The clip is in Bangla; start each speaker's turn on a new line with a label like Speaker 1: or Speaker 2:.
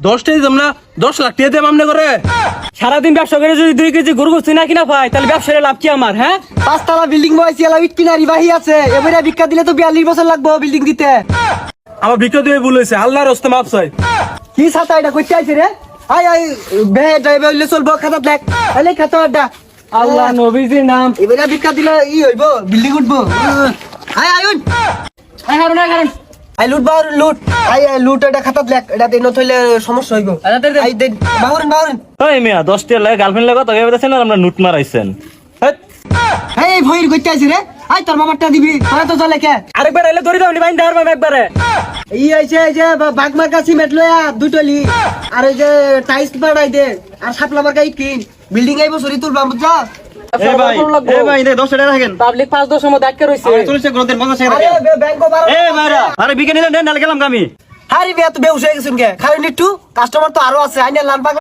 Speaker 1: 10 টাকা দিতাম না 10 লাখ টাকা দিয়ে আমনে করে
Speaker 2: সারাদিন ব্যবসা করে যদি 2 কেজি গরু গোস্ত না কিনা পাই তাহলে ব্যবসার লাভ কি আমার? হ্যাঁ,
Speaker 3: 5 তলা বিল্ডিং বয়সী এলা ইট কিনারি বাহি আছে, এবারে ভিক্ষা দিলে তো 42 বছর লাগবে বিল্ডিং দিতে।
Speaker 1: আমার ভিক্ষা দিয়ে ভুল হয়েছে, আল্লাহর হস্তে মাপ চাই।
Speaker 3: কি ছাতা এটা কইতে আইছে রে? আই আই বে ড্রাইভার হইলে চলবো, খাতা দেখ আইলে খাতা আড্ডা।
Speaker 2: আল্লাহ নবীজির নাম।
Speaker 3: এবারে ভিক্ষা দিলে ই হইবো, বিল্ডিং উঠবো। আই আইন
Speaker 2: I Harun I Harun
Speaker 3: I লুট বাউর লুট, আই আই লুট এটা খাতা দেখ, এটা দেন থইলে সমস্যা হইবো। আই দেন বাউরেন বাউরেন।
Speaker 2: ওই মিয়া 10 টাকা লাগে গার্লফ্রেন্ড লাগা তবে বলতেছেন আর আমরা লুট মারাইছেন।
Speaker 3: এই ভইর কইতে আইছে রে? আই তোর মামারটা দিবি, তোরা তো চলে কে?
Speaker 2: আরেকবার আইলে ধরি দাও নি বাইন দাঁড়াবো একবারে।
Speaker 3: এই আইছে এই যে বাগমার্কা সিমেন্ট লয়া দুটলি, আর এই যে টাইলস বানাই দে, আর সাপলা মার্কা ইট কিন, বিল্ডিং আইবো সরি তুলবা বুঝছা?
Speaker 2: এ ভাই দে 10 টাকা রাখেন। পাবলিক 5-10 এর মধ্যে আটকে রইছে।
Speaker 3: আরে ব্যাংকো বারো।
Speaker 2: ভাইরা আরে বিকে নিলে নেন নালে গেলাম আমি।
Speaker 3: হারি বে এত বেউস হয়ে গেছুন কে? খালি নিট্টু কাস্টমার তো আরো আছে, আইনা লাল